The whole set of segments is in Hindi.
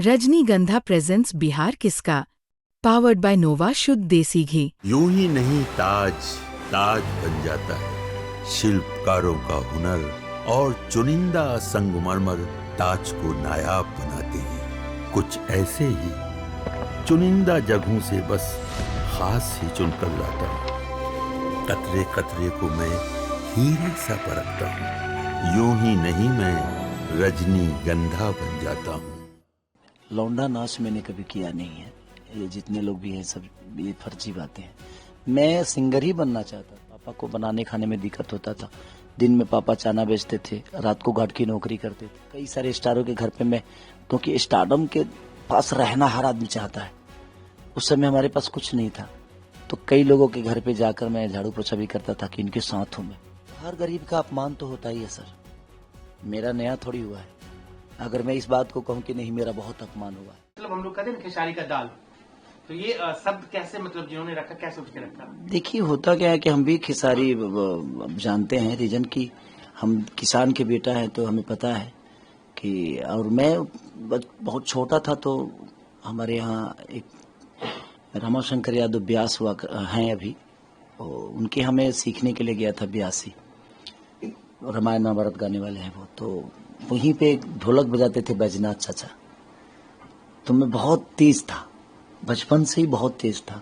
रजनीगंधा प्रेजेंट्स बिहार किसका, पावर्ड बाय नोवा शुद्ध देसी घी। यूं ही नहीं ताज ताज बन जाता है, शिल्पकारों का हुनर और चुनिंदा संगमरमर ताज को नायाब बनाते हैं। कुछ ऐसे ही चुनिंदा जगहों से बस खास ही चुनकर लाता हूँ। कतरे कतरे को मैं हीरे सा परखता हूँ। यूं ही नहीं मैं रजनीगंधा बन जाता हूँ। लौंडा नाच मैंने कभी किया नहीं है। ये जितने लोग भी हैं सब ये फर्जी बातें हैं। मैं सिंगर ही बनना चाहता। पापा को बनाने खाने में दिक्कत होता था। दिन में पापा चाना बेचते थे, रात को घाट की नौकरी करते थे। कई सारे स्टारों के घर पे मैं, क्योंकि स्टारडम के पास रहना हर आदमी चाहता है। उस समय हमारे पास कुछ नहीं था, तो कई लोगों के घर पे जाकर मैं झाड़ू पोछा भी करता था कि इनके साथ हूँ मैं। हर गरीब का अपमान तो होता ही है सर, मेरा नया थोड़ी हुआ है। अगर मैं इस बात को कहूँ कि नहीं, मेरा बहुत अपमान हुआ है। मतलब हम लोग कहते हैं ना खेसारी का दाल, तो ये शब्द कैसे, मतलब जिन्होंने रखा, क्या सोच के रखा? देखिए होता क्या है कि हम भी खेसारी जानते हैं रीजन की, हम किसान के बेटा हैं तो हमें पता है कि, और मैं बहुत छोटा था तो हमारे यहाँ एक रामाशंकर यादव ब्यास हुआ हैं अभी, उनके हमें सीखने के लिए गया था ब्यासी, रामायण महाभारत गाने वाले हैं वो, तो वहीं पे ढोलक बजाते थे बैजनाथ चाचा। तो मैं बहुत तेज था, बचपन से ही बहुत तेज था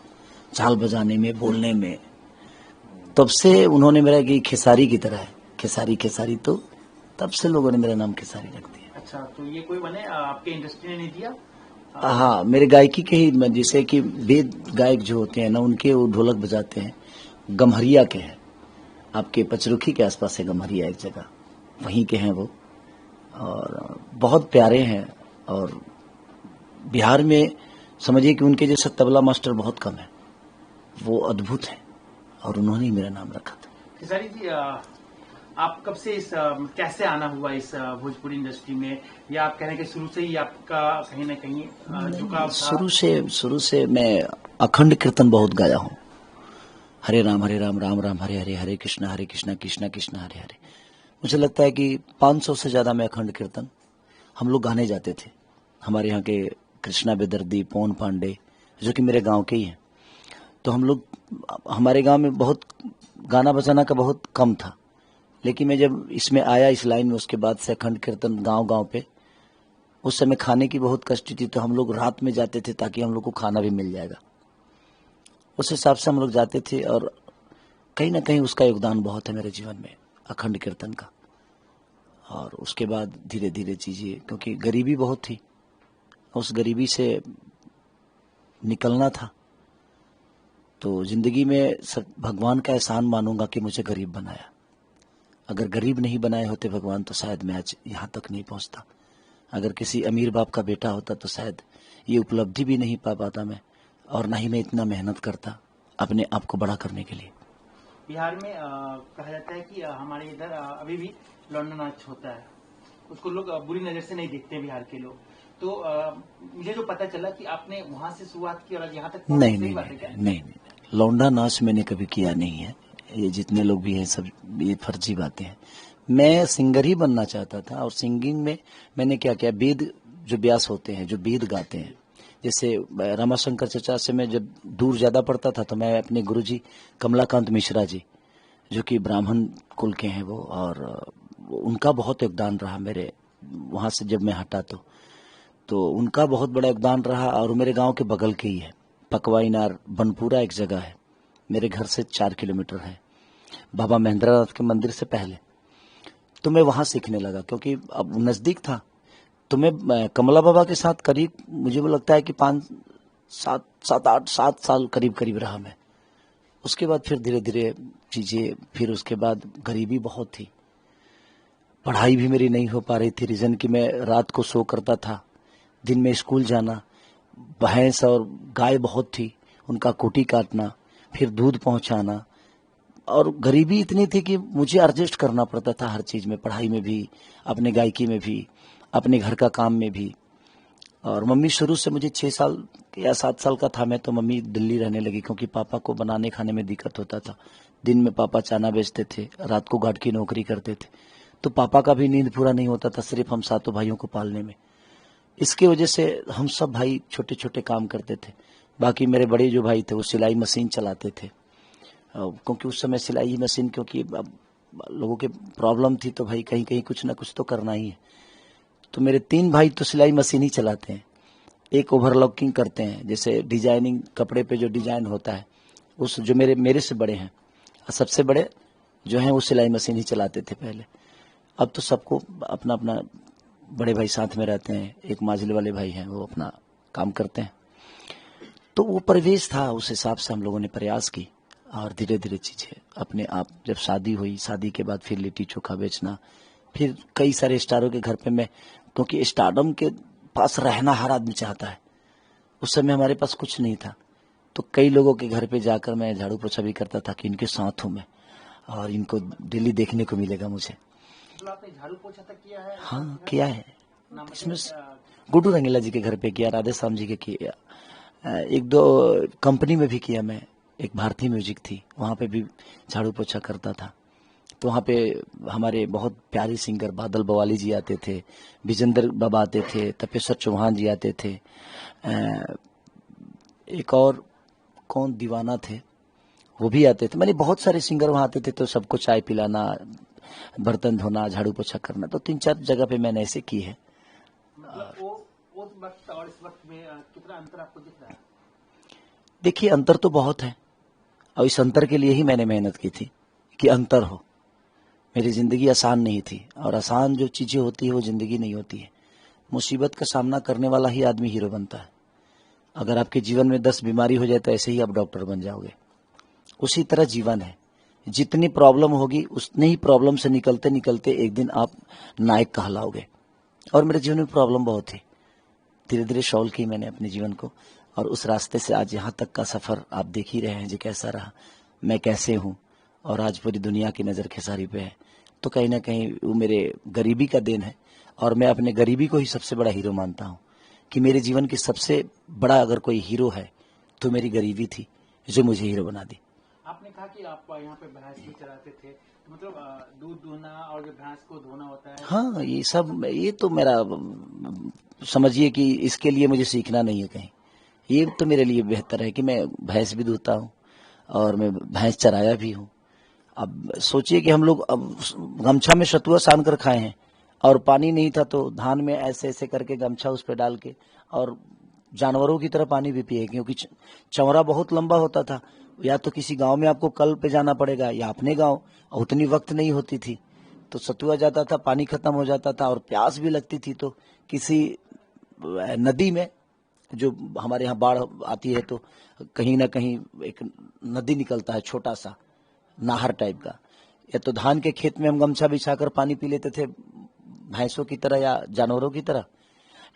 झाल बजाने में, बोलने में। तब से उन्होंने मेरा कि खेसारी की तरह है, खेसारी खेसारी, तो तब से लोगों ने मेरा नाम खेसारी रख दिया। अच्छा, तो ये कोई बने आपके इंडस्ट्री ने नहीं दिया? हाँ, मेरे गायकी के ही, जैसे कि वेद गायक जो होते हैं ना, उनके वो ढोलक बजाते हैं। गम्हरिया के हैं, आपके पचरुखी के आसपास है गम्हरिया एक जगह, वहीं के हैं वो, और बहुत प्यारे हैं। और बिहार में समझिए कि उनके जैसे तबला मास्टर बहुत कम है, वो अद्भुत है, और उन्होंने ही मेरा नाम रखा था। खेसारी जी, आप कब से इस कैसे आना हुआ इस भोजपुरी इंडस्ट्री में, या आप कह रहे हैं कि शुरू से ही आपका कहीं ना कहीं झुकाव था? शुरू से मैं अखंड कीर्तन बहुत गाया हूँ। हरे राम राम राम हरे हरे, हरे कृष्णा कृष्णा कृष्णा हरे हरे। मुझे लगता है कि 500 से ज्यादा मैं अखंड कीर्तन हम लोग गाने जाते थे। हमारे यहाँ के कृष्णा बेदर्दी, पवन पांडे, जो कि मेरे गांव के ही हैं, तो हम लोग, हमारे गांव में बहुत गाना बजाना का बहुत कम था, लेकिन मैं जब इसमें आया इस लाइन में, उसके बाद से अखंड कीर्तन गांव गांव पे। उस समय खाने की बहुत कष्ट थी, तो हम लोग रात में जाते थे ताकि हम लोग को खाना भी मिल जाएगा। उस हिसाब से हम लोग जाते थे, और कहीं ना कहीं उसका योगदान बहुत है मेरे जीवन में, अखंड कीर्तन का। और उसके बाद धीरे धीरे चीजें, क्योंकि गरीबी बहुत थी, उस गरीबी से निकलना था, तो जिंदगी में भगवान का एहसान मानूंगा कि मुझे गरीब बनाया। अगर गरीब नहीं बनाए होते भगवान, तो शायद मैं आज यहाँ तक नहीं पहुँचता। अगर किसी अमीर बाप का बेटा होता तो शायद ये उपलब्धि भी नहीं पा पाता मैं, और ना ही मैं इतना मेहनत करता अपने आप को बड़ा करने के लिए। बिहार में कहा जाता है कि हमारे इधर अभी भी लौंडा नाच होता है, उसको लोग बुरी नजर से नहीं देखते बिहार के लोग। तो मुझे जो पता चला कि आपने वहां से शुरुआत की और यहाँ तक नहीं, लौंडा नाच मैंने कभी किया नहीं है। ये जितने लोग भी हैं सब ये फर्जी बातें हैं। मैं सिंगर ही बनना चाहता था, और सिंगिंग में मैंने क्या किया, वेद जो व्यास होते हैं, जो वेद गाते हैं, जैसे रामाशंकर चचा से मैं जब दूर ज्यादा पड़ता था, तो मैं अपने गुरुजी कमलाकांत मिश्रा जी, जो कि ब्राह्मण कुल के हैं वो, और उनका बहुत योगदान रहा मेरे वहां से जब मैं हटा, तो उनका बहुत बड़ा योगदान रहा। और मेरे गांव के बगल के ही है, पकवाईनार बनपुरा एक जगह है, मेरे घर से 4 किलोमीटर है, बाबा महेंद्रनाथ के मंदिर से पहले। तो मैं वहां सीखने लगा, क्योंकि अब नजदीक था। तो मैं कमला बाबा के साथ करीब, मुझे वो लगता है कि 7 साल करीब रहा मैं। उसके बाद फिर धीरे धीरे चीजें, फिर उसके बाद गरीबी बहुत थी, पढ़ाई भी मेरी नहीं हो पा रही थी, रीजन कि मैं रात को सो करता था, दिन में स्कूल जाना, भैंस और गाय बहुत थी, उनका कुटी काटना, फिर दूध पहुंचाना, और गरीबी इतनी थी कि मुझे एडजस्ट करना पड़ता था हर चीज में, पढ़ाई में भी, अपने गायकी में भी, अपने घर का काम में भी। और मम्मी शुरू से, मुझे 6 साल या 7 साल का था मैं, तो मम्मी दिल्ली रहने लगी, क्योंकि पापा को बनाने खाने में दिक्कत होता था। दिन में पापा चाना बेचते थे, रात को घाट की नौकरी करते थे, तो पापा का भी नींद पूरा नहीं होता था, सिर्फ हम सातों भाइयों को पालने में। इसके वजह से हम सब भाई छोटे छोटे काम करते थे। बाकी मेरे बड़े जो भाई थे वो सिलाई मशीन चलाते थे, क्योंकि उस समय सिलाई मशीन, क्योंकि अब लोगों के प्रॉब्लम थी तो भाई कहीं कहीं कुछ ना कुछ तो करना ही है। तो मेरे 3 भाई तो सिलाई मशीन ही चलाते हैं, एक ओवरलॉकिंग करते हैं, जैसे डिजाइनिंग कपड़े पे जो डिजाइन होता है उस, जो मेरे से बड़े हैं, सबसे बड़े जो हैं वो सिलाई मशीन ही चलाते थे पहले। अब तो सबको अपना अपना, बड़े भाई साथ में रहते हैं, एक माजिल वाले भाई हैं वो अपना काम करते हैं। तो वो परिवेश था, उस हिसाब से हम लोगों ने प्रयास की और धीरे धीरे चीजें अपने आप, जब शादी हुई, शादी के बाद फिर लिट्टी चोखा बेचना, फिर कई सारे स्टारों के घर पे मैं, क्योंकि स्टारडम के पास रहना हर आदमी चाहता है, उस समय हमारे पास कुछ नहीं था, तो कई लोगों के घर पे जाकर मैं झाड़ू पोछा भी करता था कि इनके साथ हूँ मैं और इनको डेली देखने को मिलेगा मुझे। तो आपने झाड़ू पोछा तक किया है? हाँ किया है, नाम इसमें बताइए, गुड्डू रंगीला जी के घर पे किया, राधे श्याम जी के किया, 1-2 कंपनी में भी किया मैं, एक भारतीय म्यूजिक थी वहाँ पे भी झाड़ू पोछा करता था। तो वहाँ पे हमारे बहुत प्यारे सिंगर बादल बवाली जी आते थे, विजेंद्र बाबा आते थे, तपेश्वर चौहान जी आते थे, एक और कौन दीवाना थे वो भी आते थे, मैंने बहुत सारे सिंगर वहाँ आते थे। तो सबको चाय पिलाना, बर्तन धोना, झाड़ू पोछा करना, तो 3-4 जगह पे मैंने ऐसे की है। मतलब वो उस वक्त और इस वक्त में कितना अंतर आपको दिख रहा है? देखिए अंतर तो बहुत है, और इस अंतर के लिए ही मैंने मेहनत की थी कि अंतर हो। मेरी जिंदगी आसान नहीं थी, और आसान जो चीजें होती है वो जिंदगी नहीं होती है। मुसीबत का सामना करने वाला ही आदमी हीरो बनता है। अगर आपके जीवन में 10 बीमारी हो जाए तो ऐसे ही आप डॉक्टर बन जाओगे। उसी तरह जीवन है, जितनी प्रॉब्लम होगी उतनी ही प्रॉब्लम से निकलते निकलते एक दिन आप नायक कहलाओगे। और मेरे जीवन में प्रॉब्लम बहुत थी, धीरे धीरे सॉल्व की मैंने अपने जीवन को, और उस रास्ते से आज यहाँ तक का सफर आप देख ही रहे हैं जी कैसा रहा, मैं कैसे हूँ, और आज पूरी दुनिया की नज़र खेसारी पे है। तो कहीं ना कहीं वो मेरे गरीबी का देन है, और मैं अपने गरीबी को ही सबसे बड़ा हीरो मानता हूँ कि मेरे जीवन की सबसे बड़ा अगर कोई हीरो है तो मेरी गरीबी थी जो मुझे हीरो बना दी। आपने कहा कि आप यहाँ पे भैंस भी चराते थे, तो मतलब दूध दूहना और जो भैंस को धोना होता है। हाँ ये सब, ये तो मेरा समझिए कि इसके लिए मुझे सीखना नहीं है कहीं, ये तो मेरे लिए बेहतर है कि मैं भैंस भी दूहता हूँ और मैं भैंस चराया भी हूँ। अब सोचिए कि हम लोग अब गमछा में सतुआ सान कर खाए हैं, और पानी नहीं था तो धान में ऐसे ऐसे करके गमछा उस पर डाल के और जानवरों की तरह पानी भी पिए, क्योंकि चौरा बहुत लंबा होता था। या तो किसी गांव में आपको कल पे जाना पड़ेगा या अपने गांव, और उतनी वक्त नहीं होती थी, तो सतुआ जाता था, पानी खत्म हो जाता था और प्यास भी लगती थी, तो किसी नदी में, जो हमारे यहाँ बाढ़ आती है तो कहीं ना कहीं एक नदी निकलता है, छोटा सा नाहर टाइप का, या तो धान के खेत में हम गमछा बिछाकर पानी पी लेते थे भैंसों की तरह या जानवरों की तरह,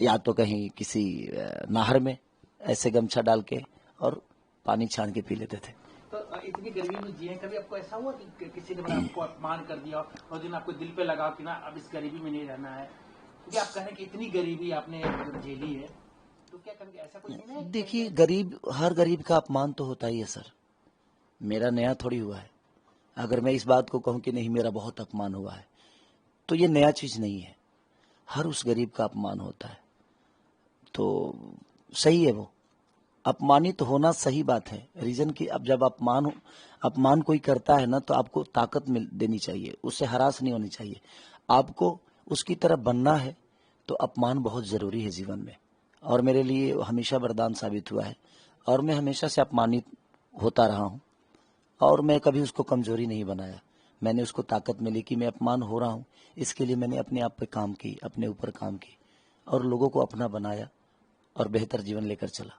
या तो कहीं किसी नाहर में ऐसे गमछा डाल के और पानी छान के पी लेते थे। तो इतनी गर्मी में जिए, कभी आपको ऐसा हुआ कि किसी ने आपको अपमान कर दिया और दिन आपको दिल पे लगा कि ना अब इस गरीबी में नहीं रहना है, क्योंकि आप कह रहे हैं कि इतनी गरीबी आपने झेली है, तो क्या करेंगे, ऐसा कुछ नहीं है? देखिए गरीब, हर गरीब का अपमान तो होता ही है सर, मेरा नया थोड़ी हुआ है। अगर मैं इस बात को कहूं कि नहीं मेरा बहुत अपमान हुआ है, तो ये नया चीज नहीं है, हर उस गरीब का अपमान होता है। तो सही है, वो अपमानित तो होना सही बात है। रीजन कि अब जब अपमान कोई करता है ना, तो आपको ताकत देनी चाहिए, उससे हरास नहीं होनी चाहिए, आपको उसकी तरह बनना है। तो अपमान बहुत जरूरी है जीवन में, और मेरे लिए हमेशा वरदान साबित हुआ है, और मैं हमेशा से अपमानित होता रहा हूँ, और मैं कभी उसको कमजोरी नहीं बनाया, मैंने उसको ताकत मिली कि मैं अपमान हो रहा हूँ, इसके लिए मैंने अपने आप पे काम की, अपने ऊपर काम की, और लोगों को अपना बनाया और बेहतर जीवन लेकर चला।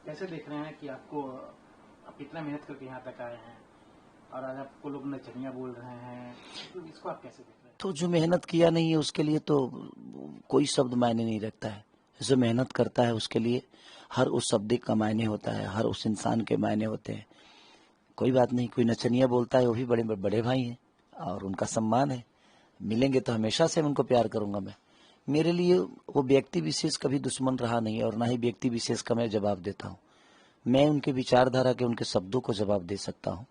कैसे देख रहे हैं कि आपको, आप इतना मेहनत करके यहाँ तक आए हैं और आज आपको लोग नचनिया बोल रहे हैं, तो इसको आप कैसे देख रहे हैं? तो जो मेहनत किया नहीं है उसके लिए तो कोई शब्द मायने नहीं रखता है, जो मेहनत करता है उसके लिए हर उस शब्द का मायने होता है, हर उस इंसान के मायने होते हैं। कोई बात नहीं, कोई नचनिया बोलता है, वो भी बड़े बड़े भाई हैं और उनका सम्मान है, मिलेंगे तो हमेशा से उनको प्यार करूंगा मैं। मेरे लिए वो व्यक्ति विशेष कभी दुश्मन रहा नहीं, और ना ही व्यक्ति विशेष का मैं जवाब देता हूँ। मैं उनके विचारधारा के, उनके शब्दों को जवाब दे सकता हूँ,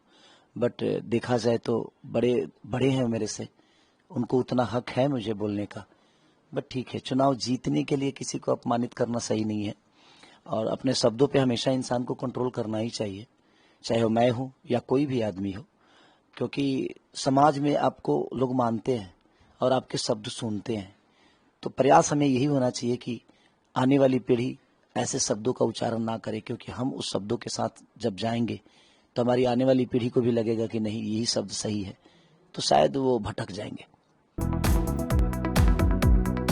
बट देखा जाए तो बड़े बड़े हैं मेरे से, उनको उतना हक है मुझे बोलने का। बट ठीक है, चुनाव जीतने के लिए किसी को अपमानित करना सही नहीं है और अपने शब्दों पे हमेशा इंसान को कंट्रोल करना ही चाहिए, चाहे वो मैं हूँ या कोई भी आदमी हो, क्योंकि समाज में आपको लोग मानते हैं और आपके शब्द सुनते हैं। तो प्रयास हमें यही होना चाहिए कि आने वाली पीढ़ी ऐसे शब्दों का उच्चारण ना करे, क्योंकि हम उस शब्दों के साथ जब जाएंगे तो हमारी आने वाली पीढ़ी को भी लगेगा कि नहीं, यही शब्द सही है, तो शायद वो भटक जाएंगे।